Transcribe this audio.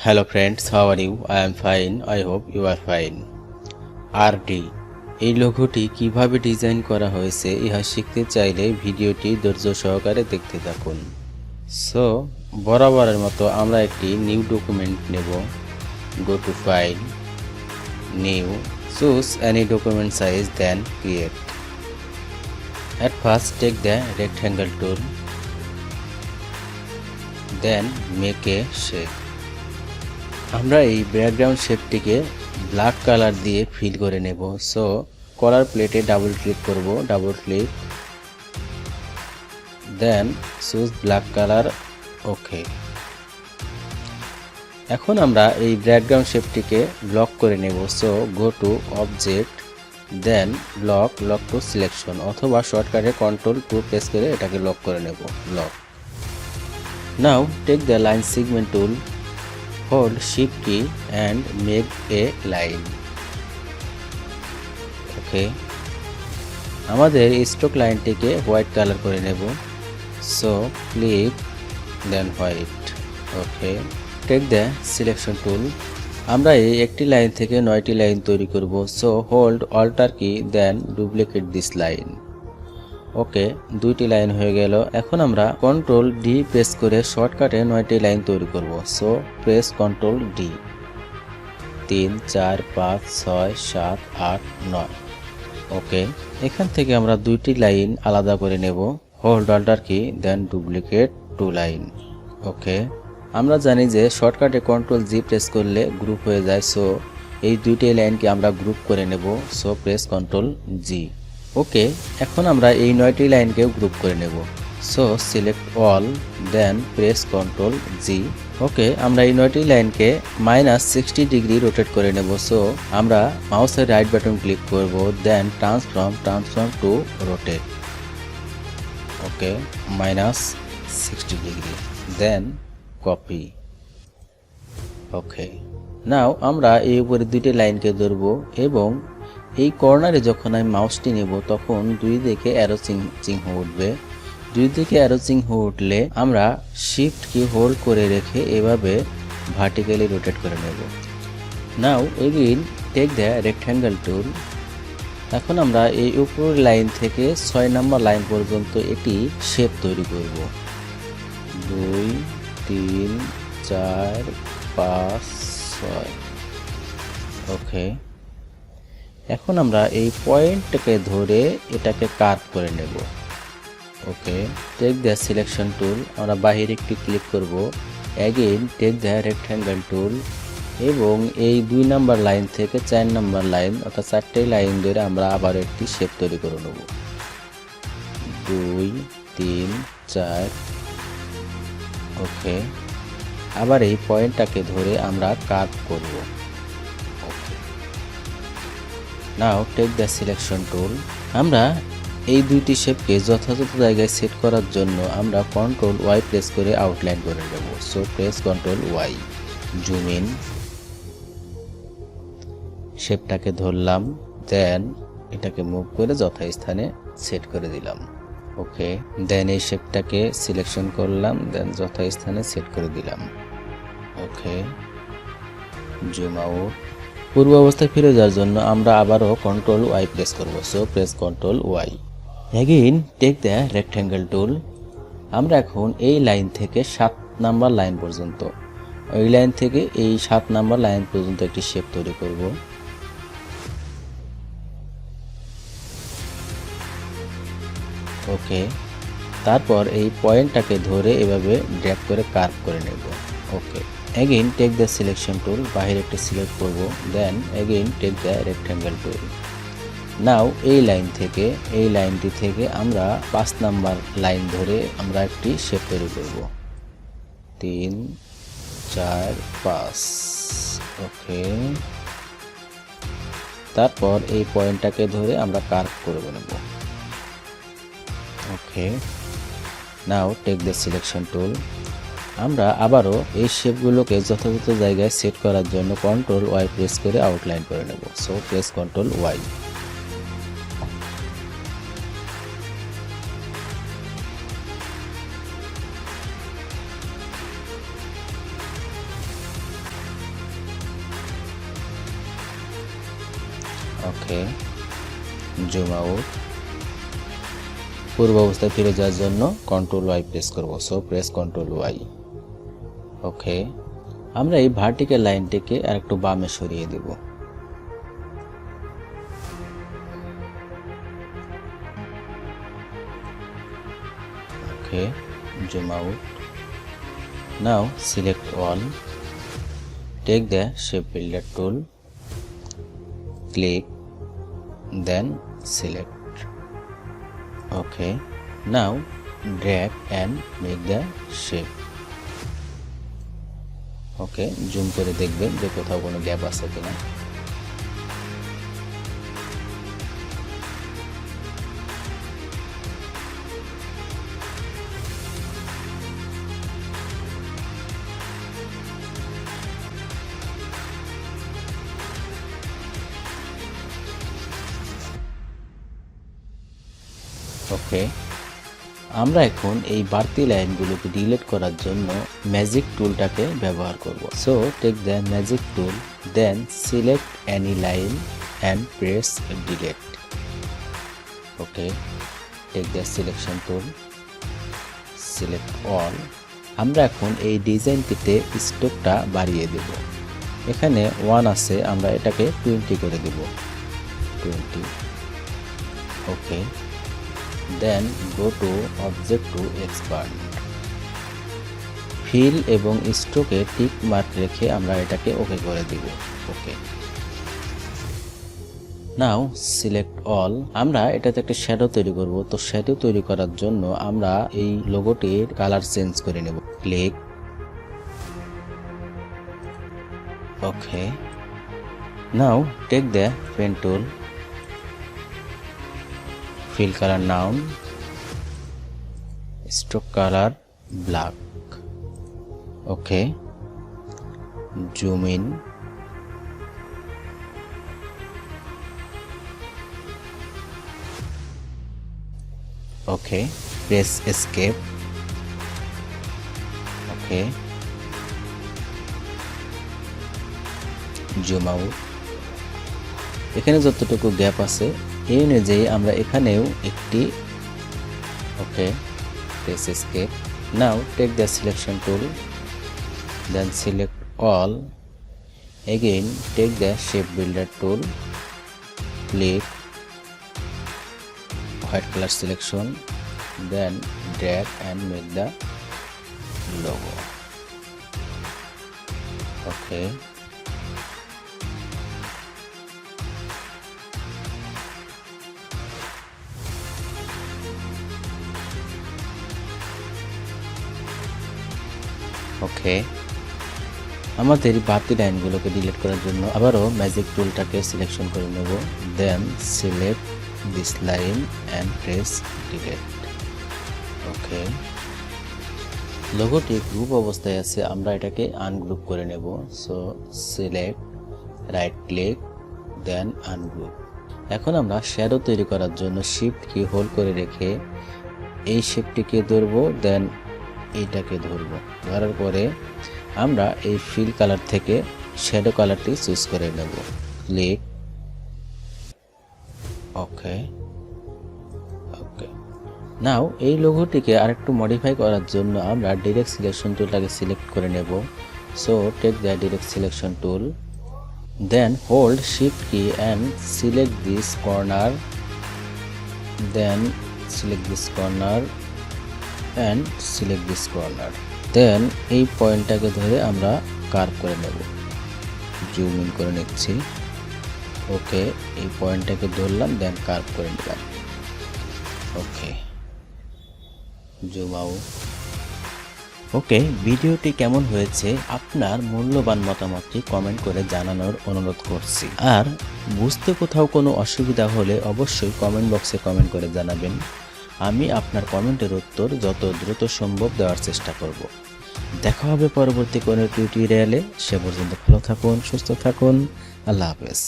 Hello friends, how are you? I am fine. I hope you are fine. RD এই লোগোটি কিভাবে design করা হয়েছে ইহা শিখতে চাইলে ভিডিওটি ধৈর্য সহকারে দেখতে থাকুন। সো বরাবরের মতো আমরা একটি নিউ ডকুমেন্ট নেব। Go to file, new, choose any document size, then create. At first take the rectangle tool, then make a shape. আমরা এই ব্যাকগ্রাউন্ড শেপটিকে ব্ল্যাক কালার দিয়ে ফিল করে নেব। সো কলার প্লেটে ডাবল ক্লিক করব, double click, then choose black colour, okay. এখন আমরা এই ব্যাকগ্রাউন্ড শেপটিকে লক করে নেব। So go to object, then lock to selection, অথবা শর্টকাটে Ctrl+2 প্রেস করে এটাকে লক করে নেব, lock. Now take the line segment tool, hold shift key and make a line. Okay, আমাদের স্ট্রোক লাইনটিকে হোয়াইট কালার করে নেব। So click, then white, okay. Take the selection tool, আমরা এই একটি লাইন থেকে 9টি লাইন তৈরি করব। সো হোল্ড অল্টার কি, দেন ডুপ্লিকেট দিস লাইন, ওকে। 2টি লাইন হয়ে গেল। এখন আমরা Ctrl+D প্রেস করে শর্টকাটে 9টি লাইন তৈরি করব। সো প্রেস Ctrl+D, 3 4 5 6 7 8 9, ওকে। এখান থেকে আমরা 2টি লাইন আলাদা করে নেব। হোল্ড অল্টার কি, দেন ডুপ্লিকেট 2 লাইন, ওকে। আমরা জানি যে শর্টকাটে Ctrl+G প্রেস করলে গ্রুপ হয়ে যায়। সো এই 2টি লাইনকে আমরা গ্রুপ করে নেব। So press Ctrl+G, okay. এখন আমরা এই 9টি লাইনকে গ্রুপ করে নেব। So select all, then press Ctrl+G, okay. আমরা এই 9টি লাইনকে -60 ডিগ্রি রোটেট করে নেব। সো আমরা মাউসের রাইট বাটন ক্লিক করব, দেন ট্রান্সফর্ম টু রোটেট, ওকে, -60 ডিগ্রি, দেন কপি, ওকে। নাও আমরা এই উপরে 2টি লাইনকে ধরব এবং এই কর্নারে যখন আমি মাউসটি নেব তখন দুই দিকে অ্যারো চিহ্ন উঠবে। দুই দিকে অ্যারো চিহ্ন উঠলে আমরা শিফট কি হোল্ড করে রেখে এভাবে ভার্টিক্যালি রোটেট করে নেব। নাও এগেইন টেক দ্য রেক্ট্যাঙ্গেল টুল, এখন আমরা এই উপরের লাইন থেকে 6 নম্বর লাইন পর্যন্ত এটি শেপ তৈরি করব। 2 3 4 5 6, ওকে। এখন আমরা এই পয়েন্টটাকে ধরে এটাকে কার্ভ করে নেব, ওকে। টেক দ্য সিলেকশন টুল, আমরা বাহিরে একটি ক্লিক করব। অ্যাগেইন টেক দ্য রেক্ট্যাঙ্গেল টুল এবং এই 2 নম্বর লাইন থেকে 4 নম্বর লাইন, অর্থাৎ 4টি লাইন ধরে আমরা আবার একটি শেপ তৈরি করে নেব। 2 3 4, ওকে। আবার এই পয়েন্টটাকে ধরে আমরা কার্ভ করব। নাও টেক দ্য সিলেকশন টুল, আমরা এই 2টি শেপকে যথাযথ জায়গায় সেট করার জন্য আমরা Ctrl+Y প্রেস করে আউটলাইন করে নেব। So press Ctrl+Y, zoom in, শেপটাকে ধরলাম, দেন এটাকে মুভ করে যথাস্থানে সেট করে দিলাম, ওকে। দেন এই শেপটাকে সিলেকশন করলাম, দেন যথাস্থানে সেট করে দিলাম, ওকে। Zoom out. পূর্ব অবস্থায় ফিরে যাওয়ার জন্য আমরা আবারও Ctrl+Y প্রেস করব। So press Ctrl+Y, again take the rectangle tool, আমরা এখন এই লাইন থেকে 7 নাম্বার লাইন পর্যন্ত, এই লাইন থেকে এই 7 নাম্বার লাইন পর্যন্ত একটি শেপ তৈরি করব, ওকে। তারপর এই পয়েন্টটাকে ধরে এভাবে ড্র্যাগ করে কার্ভ করে নেব, okay. Again take the selection tool, বাহিরে একটি সিলেক্ট করব, then again take the rectangle tool. Now এই লাইন থেকে এই লাইনটি থেকে আমরা 5 নাম্বার লাইন ধরে আমরা একটি শেপ তৈরি করব। 3 4 5, ওকে। তারপর এই পয়েন্টটাকে ধরে আমরা কার্ভ করে নেব, ওকে। Now take the selection tool, আমরা আবারও এই শেপগুলোকে যথাযথ জায়গায় সেট করার জন্য Ctrl+Y প্রেস করে আউটলাইন করে নেব। So press Ctrl+Y, okay, zoom out. পূর্ব অবস্থায় ফিরে যাওয়ার জন্য কন্ট্রোল ওয়াই প্রেস করব, so press control Y. Okay, আমরা এই ভার্টিক্যাল লাইনটিকে আরেকটু বামে সরিয়ে দেব। Okay, zoom out. Now select all, take the shape builder tool, click, then select. Okay, now drag and make the shape. Okay, zoom করে দেখবেন যে কোথাও কোনো গ্যাপ আছে কিনা। ওকে, আমরা এখন এই বাড়তি লাইনগুলোকে ডিলিট করার জন্য ম্যাজিক টুলটাকে ব্যবহার করব। So take the magic tool, then select any line and press delete. Okay, take the selection tool, select all. আমরা এখন এই ডিজাইনটিতে স্ট্রোকটা বাড়িয়ে দেব। এখানে 1 আছে, আমরা এটাকে 20 করে দেব, 20। Okay, then go to object to expand. Fill এবং স্ট্রোকে টিক মার্ক রেখে আমরা এটাকে ওকে করে দিব। ওকে, নাও সিলেক্ট অল। আমরা এটাতে একটা শ্যাডো তৈরি করব, তো শ্যাডো তৈরি করার জন্য আমরা এই লোগোটির কালার চেঞ্জ করে নেব। Click, okay, now take the pen tool, fill color noun, stroke color black. Okay, zoom in, okay, press escape. Okay, zoom out. এখানে যতটুকু গ্যাপ আছে এই অনুযায়ী আমরা এখানেও একটি। Okay, press escape. Now take the selection tool, then select all. Again take the shape builder tool, click, white colour selection, then drag and make the logo. Okay, okay, আমাদের বাড়তি লাইনগুলোকে ডিলিট করার জন্য আবারও ম্যাজিক টুলটাকে সিলেকশন করে নেব, then select this line and press delete. Okay, লোগোটি group অবস্থায় আছে, আমরা এটাকে আনগ্রুপ করে নেব। So select, right click, then ungroup. এখন আমরা শ্যাডো তৈরি করার জন্য শিফট কি হোল্ড করে রেখে এই শেপটিকে ধরবো, দেন এইটাকে ধরবো। ধরার পরে আমরা এই ফিল কালার থেকে শ্যাডো কালারটি চুজ করে নেব। ক্লিক, ওকে, ওকে। নাও এই লোগোটিকে আরেকটু মডিফাই করার জন্য আমরা ডাইরেক্ট সিলেকশন টুলটাকে সিলেক্ট করে নেব। So take the direct selection tool, then hold shift key and select this corner, then select this corner and select this corner, then এই পয়েন্টটাকে ধরে আমরা কার্ভ করে নেব। জুম ইন করে নিচ্ছি। ওকে, এই পয়েন্টটাকে ধরলাম, দেন কার্ভ করে নিলাম। ওকে, জুম আউট। ওকে, ভিডিওটি কেমন হয়েছে আপনার মূল্যবান মতামতটি কমেন্ট করে জানানোর অনুরোধ করছি। আর বুঝতে কোথাও কোনো অসুবিধা হলে অবশ্যই কমেন্ট বক্সে কমেন্ট করে জানাবেন। আমি আপনার কমেন্টের উত্তর যত দ্রুত সম্ভব দেওয়ার চেষ্টা করব। দেখা হবে পরবর্তী কোনো টিউটোরিয়ালে। সে পর্যন্ত ভালো থাকুন, সুস্থ থাকুন। আল্লাহ হাফেজ।